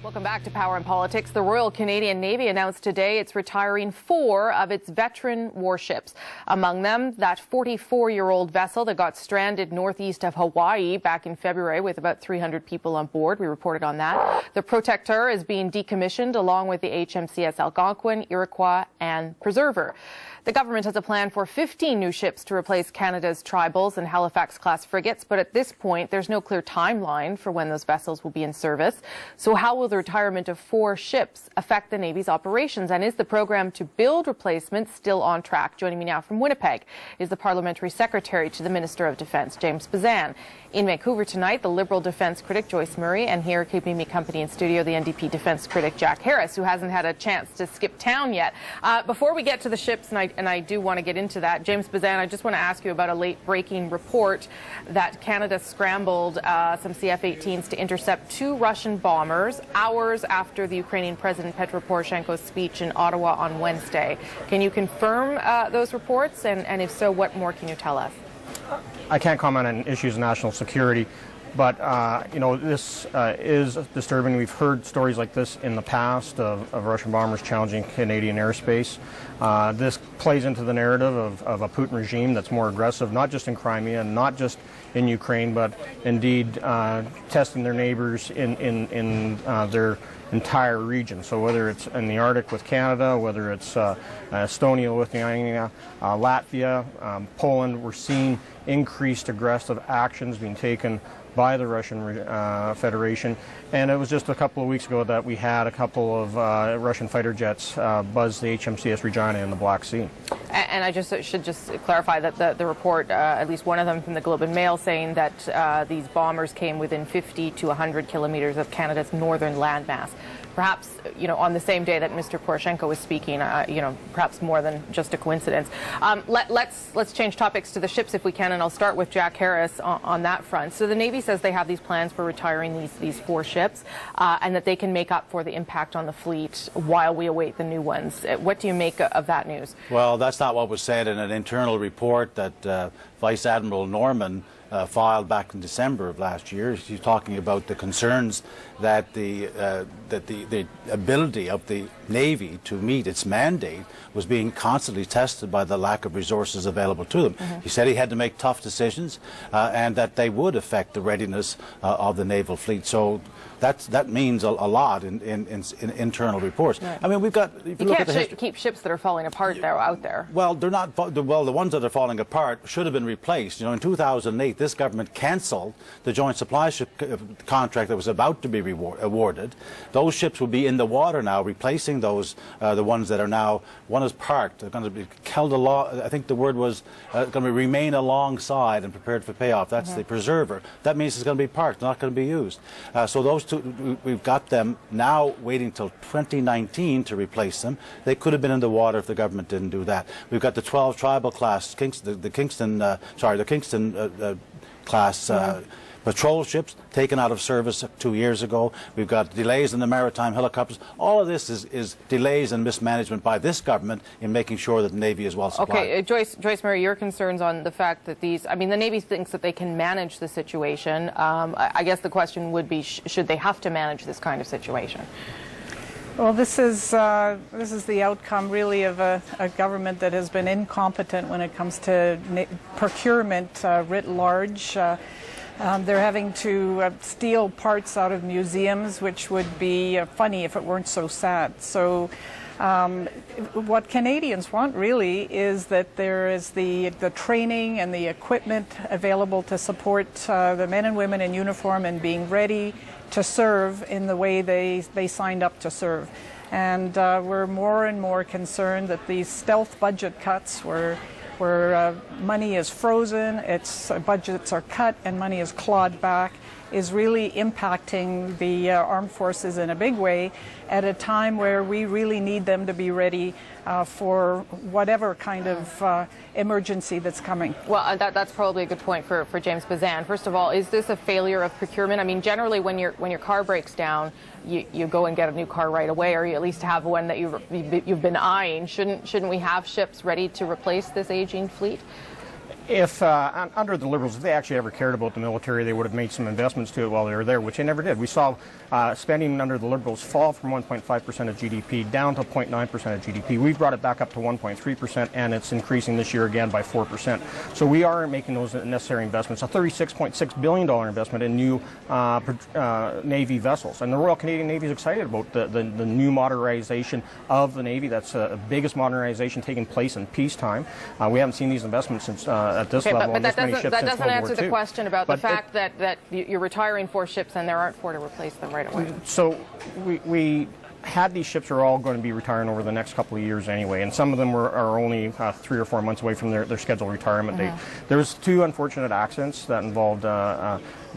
Welcome back to Power and Politics. The Royal Canadian Navy announced today it's retiring 4 of its veteran warships. Among them, that 44-year-old vessel that got stranded northeast of Hawaii back in February with about 300 people on board. We reported on that. The Protector is being decommissioned along with the HMCS Algonquin, Iroquois, and Preserver. The government has a plan for 15 new ships to replace Canada's Tribals and Halifax-class frigates, but at this point, there's no clear timeline for when those vessels will be in service. So how will the retirement of 4 ships affect the Navy's operations? And is the program to build replacements still on track? Joining me now from Winnipeg is the Parliamentary Secretary to the Minister of Defence, James Bezan. In Vancouver tonight, the Liberal defence critic Joyce Murray, and here keeping me company in studio, the NDP defence critic Jack Harris, who hasn't had a chance to skip town yet. Before we get to the ships, and I do want to get into that, James Bezan, I just want to ask you about a late-breaking report that Canada scrambled some CF-18s to intercept 2 Russian bombers hours after the Ukrainian President Petro Poroshenko's speech in Ottawa on Wednesday. Can you confirm those reports? And if so, what more can you tell us? I can't comment on issues of national security, but this is disturbing. We've heard stories like this in the past of Russian bombers challenging Canadian airspace. This plays into the narrative of a Putin regime that's more aggressive, not just in Crimea and not just in Ukraine, but indeed testing their neighbors in their entire region. So whether it's in the Arctic with Canada, whether it's Estonia, Lithuania, Latvia, Poland, we're seeing increased aggressive actions being taken by the Russian Federation. And it was just a couple of weeks ago that we had a couple of Russian fighter jets buzz the HMCS Regina in the Black Sea. And I should clarify that the report, at least one of them from the Globe and Mail, saying that these bombers came within 50 to 100 kilometers of Canada's northern landmass. Perhaps, on the same day that Mr. Poroshenko was speaking, perhaps more than just a coincidence. Let's change topics to the ships if we can, and I'll start with Jack Harris on that front. So the Navy says they have these plans for retiring these 4 ships, and that they can make up for the impact on the fleet while we await the new ones. What do you make of that news? Well, that's not what was said in an internal report that Vice Admiral Norman filed back in December of last year. He's talking about the concerns that the ability of the Navy to meet its mandate was being constantly tested by the lack of resources available to them. He said he had to make tough decisions and that they would affect the readiness of the naval fleet. So that means a lot in internal reports. Right. I mean, we've got. You can't keep ships that are falling apart out there. Well, they're not. Well, the ones that are falling apart should have been replaced. In 2008, this government cancelled the joint supply ship contract that was about to be awarded. Those ships will be in the water now, replacing those the ones that are now. One is parked. They're going to be held along. I think the word was going to remain alongside and prepared for payoff. That's the Preserver. That means it's going to be parked, not going to be used. So those two, we've got them now waiting till 2019 to replace them. They could have been in the water if the government didn't do that. We've got the 12 Tribal class, the Kingston class patrol ships taken out of service 2 years ago. We've got delays in the maritime helicopters. All of this is delays and mismanagement by this government in making sure that the Navy is well supplied. Okay, Joyce Murray, your concerns on the fact that the Navy thinks that they can manage the situation. I guess the question would be, should they have to manage this kind of situation? Well, this is the outcome, really, of a government that has been incompetent when it comes to procurement writ large. They're having to steal parts out of museums, which would be funny if it weren't so sad. So what Canadians want, really, is that there is the training and the equipment available to support the men and women in uniform and being ready to serve in the way they signed up to serve. And we're more and more concerned that these stealth budget cuts where money is frozen, budgets are cut, and money is clawed back, is really impacting the armed forces in a big way at a time where we really need them to be ready for whatever kind of emergency that's coming. Well, that's probably a good point for James Bezan. First of all, is this a failure of procurement? I mean, generally when your car breaks down, you go and get a new car right away, or you at least have one that you've been eyeing. Shouldn't we have ships ready to replace this aging fleet? If under the Liberals, if they actually ever cared about the military, they would have made some investments to it while they were there, which they never did. We saw spending under the Liberals fall from 1.5% of GDP down to 0.9% of GDP. We've brought it back up to 1.3%, and it's increasing this year again by 4%. So we are making those necessary investments. A $36.6 billion investment in new Navy vessels. And the Royal Canadian Navy is excited about the new modernization of the Navy. That's the biggest modernization taking place in peacetime. We haven't seen these investments since at this level. But that doesn't answer the question about the fact that you're retiring 4 ships and there aren't 4 to replace them right away. So we had these ships are all going to be retiring over the next couple of years anyway, and some of them are only 3 or 4 months away from their scheduled retirement date. There was 2 unfortunate accidents that involved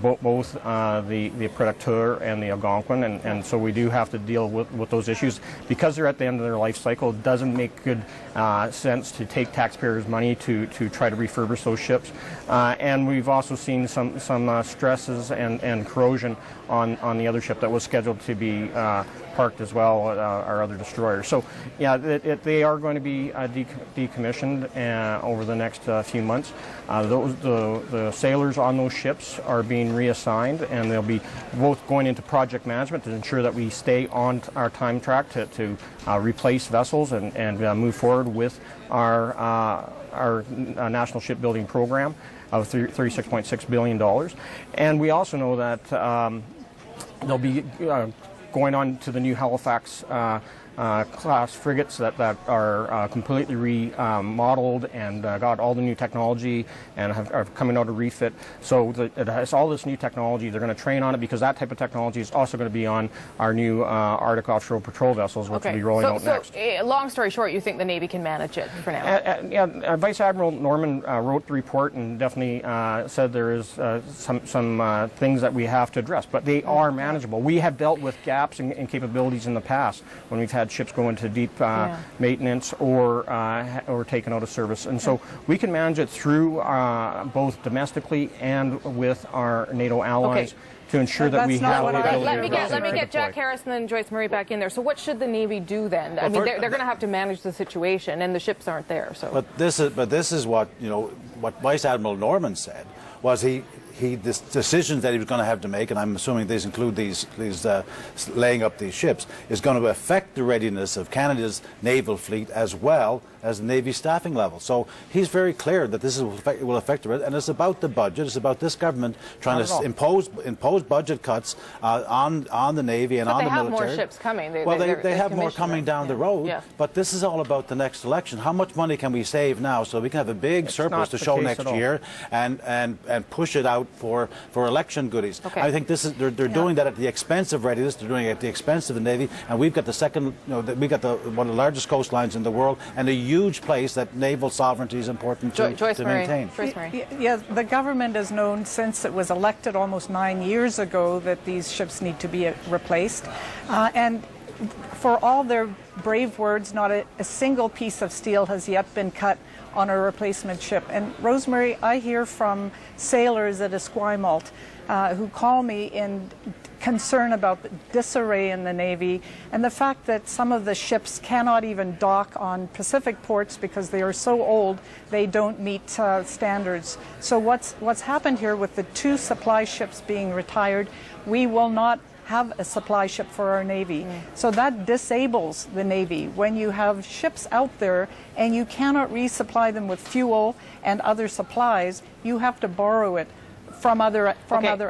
both the Predator and the Algonquin, and so we do have to deal with those issues. Because they're at the end of their life cycle, it doesn't make good sense to take taxpayers' money to try to refurbish those ships. And we've also seen some stresses and corrosion on the other ship that was scheduled to be parked as well, our other destroyers. So, yeah, they are going to be decommissioned over the next few months. The sailors on those ships are being reassigned, and they'll be both going into project management to ensure that we stay on our time track to replace vessels and move forward with our national shipbuilding program of $36.6 billion. And we also know that they'll be going on to the new Halifax class frigates that are completely remodeled and got all the new technology and are coming out of refit. So it has all this new technology. They're going to train on it because that type of technology is also going to be on our new Arctic offshore patrol vessels, which will be rolling out next. Long story short, you think the Navy can manage it for now? Vice Admiral Norman wrote the report and definitely said there is some things that we have to address, but they are manageable. We have dealt with gaps in capabilities in the past when we've had ships go into deep maintenance or taken out of service, and so we can manage it through both domestically and with our NATO allies to ensure that we have the ability. Let me get Jack Harris and then Joyce Murray back in there. So what should the Navy do then? I mean, they're going to have to manage the situation, and the ships aren't there. So, but this is what what Vice Admiral Norman said was the decisions that he was going to have to make, and I'm assuming these include these laying up these ships, is going to affect the readiness of Canada's naval fleet as well as the Navy staffing level. So he's very clear that this will affect it, and it's about the budget. It's about this government trying to impose budget cuts on the Navy and on the military. But they have more ships coming. They have more coming down the road, but this is all about the next election. How much money can we save now so we can have a big surplus to show next year and push it out for election goodies? I think this is they're doing that at the expense of readiness. They're doing it at the expense of the Navy, and we've got the second, we've got one of the largest coastlines in the world and a huge place that naval sovereignty is important to maintain. Yes, the government has known since it was elected almost 9 years ago that these ships need to be replaced, and for all their brave words, not a single piece of steel has yet been cut on a replacement ship. And Rosemary, I hear from sailors at Esquimalt who call me in concern about the disarray in the Navy and the fact that some of the ships cannot even dock on Pacific ports because they are so old they don't meet standards. So what's happened here with the 2 supply ships being retired, we will not have a supply ship for our Navy. So that disables the Navy. When you have ships out there and you cannot resupply them with fuel and other supplies, you have to borrow it from other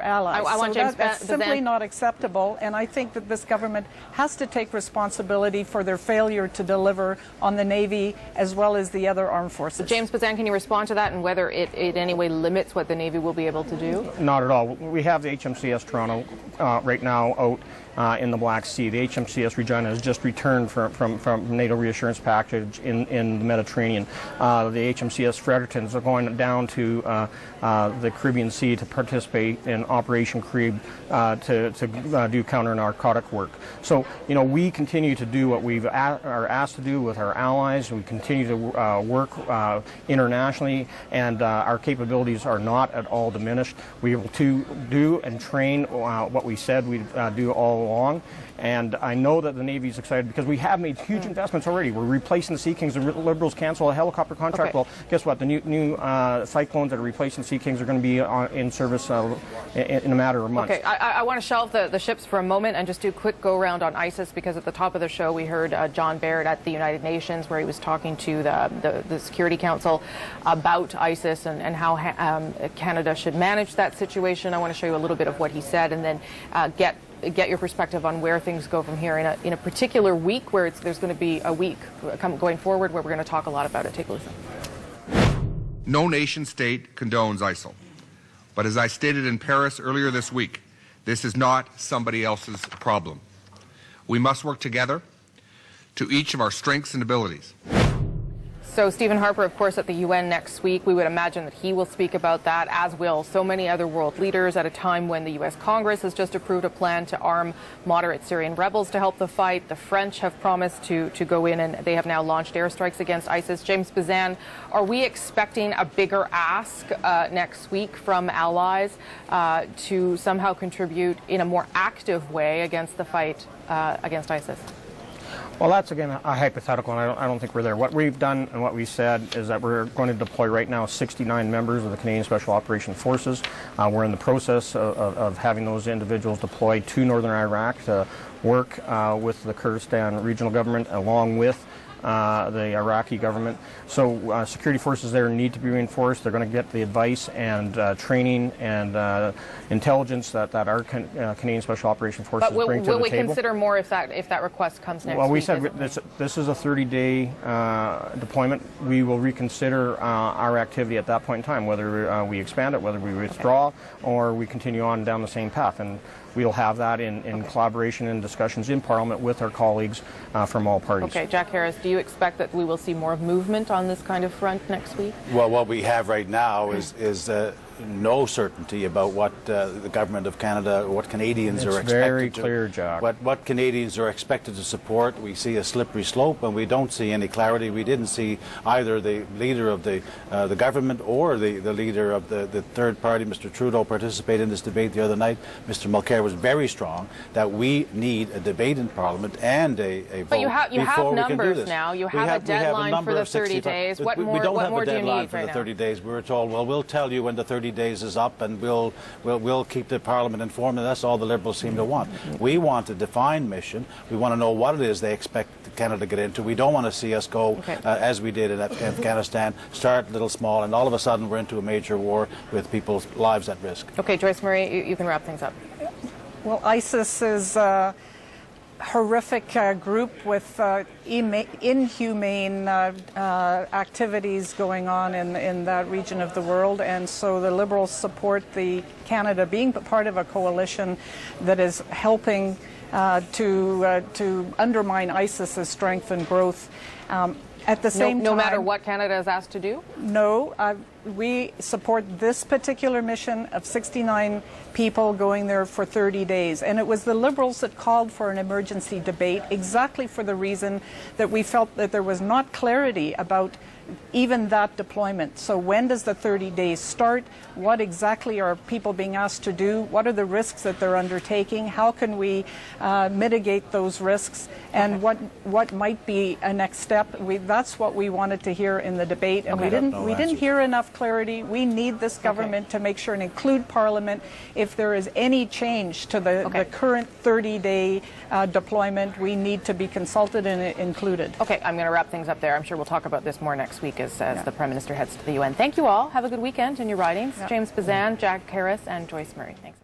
allies. I want James that's simply not acceptable, and I think that this government has to take responsibility for their failure to deliver on the Navy as well as the other armed forces. James Bezan, can you respond to that and whether it in any way limits what the Navy will be able to do? Not at all. We have the HMCS Toronto right now out in the Black Sea. The HMCS Regina has just returned from NATO reassurance package in the Mediterranean. The HMCS Frederictons are going down to the Caribbean Sea to participate in Operation Carib to do counter-narcotic work. So, we continue to do what we are asked to do with our allies. We continue to work internationally, and our capabilities are not at all diminished. We will do and train what we said we'd do all along. And I know that the Navy's excited because we have made huge investments already. We're replacing the Sea Kings. The Liberals cancel a helicopter contract. Okay. Well, guess what? The new Cyclones that are replacing Sea Kings are going to be in service in a matter of months. Okay, I want to shelve the ships for a moment and just do a quick go-around on ISIS, because at the top of the show we heard John Baird at the United Nations, where he was talking to the Security Council about ISIS and how Canada should manage that situation. I want to show you a little bit of what he said, and then get your perspective on where things go from here in a particular week where there's going to be a week going forward where we're going to talk a lot about it. Take a listen. No nation state condones ISIL. But as I stated in Paris earlier this week, this is not somebody else's problem. We must work together to each of our strengths and abilities. So Stephen Harper, of course, at the UN next week. We would imagine that he will speak about that, as will so many other world leaders, at a time when the U.S. Congress has just approved a plan to arm moderate Syrian rebels to help the fight. The French have promised to go in, and they have now launched airstrikes against ISIS. James Bezan, are we expecting a bigger ask next week from allies to somehow contribute in a more active way against the fight against ISIS? Well, that's, again, a hypothetical, and I don't think we're there. What we've done and what we said is that we're going to deploy right now 69 members of the Canadian Special Operations Forces. We're in the process of having those individuals deployed to northern Iraq to work with the Kurdistan regional government, along with the Iraqi government. So security forces there need to be reinforced. They're going to get the advice and training and intelligence that our Canadian Special Operations Forces bring to the table. Will we consider more if that request comes next week? Well, we said this is a 30-day deployment. We will reconsider our activity at that point in time, whether we expand it, whether we withdraw, or we continue on down the same path. And we'll have that in collaboration and discussions in Parliament with our colleagues from all parties. Okay, Jack Harris, do you expect that we will see more movement on this kind of front next week? Well, what we have right now is no certainty about what the government of Canada, what Canadians are expected to. It's very clear, Jack. What Canadians are expected to support. We see a slippery slope, and we don't see any clarity. We didn't see either the leader of the government or the leader of the third party, Mr. Trudeau, participate in this debate the other night. Mr. Mulcair was very strong that we need a debate in Parliament and a vote. But you have numbers this. now. You have a deadline for the 30 days. What more do you need right now? We don't have a deadline for the 30 days. We were told, well, we'll tell you when the 30 days is up, and we'll keep the Parliament informed, and that's all the Liberals seem to want. We want a defined mission. We want to know what it is they expect Canada to get into. We don't want to see us go, as we did in Afghanistan, start little small, and all of a sudden we're into a major war with people's lives at risk. Okay, Joyce Murray, you can wrap things up. Well, ISIS is a horrific group with inhumane activities going on in that region of the world, and so the Liberals support the Canada being part of a coalition that is helping to undermine ISIS's strength and growth. At the same time, no matter what Canada is asked to do? No, we support this particular mission of 69 people going there for 30 days. And it was the Liberals that called for an emergency debate, exactly for the reason that we felt that there was not clarity about even that deployment. So when does the 30 days start? What exactly are people being asked to do? What are the risks that they're undertaking? How can we mitigate those risks? And what might be a next step? That's what we wanted to hear in the debate, and we didn't hear enough clarity. We need this government to make sure and include Parliament if there is any change to the current 30-day deployment. We need to be consulted and included. Okay, I'm going to wrap things up there. I'm sure we'll talk about this more next week as the Prime Minister heads to the UN. Thank you all. Have a good weekend in your ridings. James Bezan, Jack Harris, and Joyce Murray. Thanks.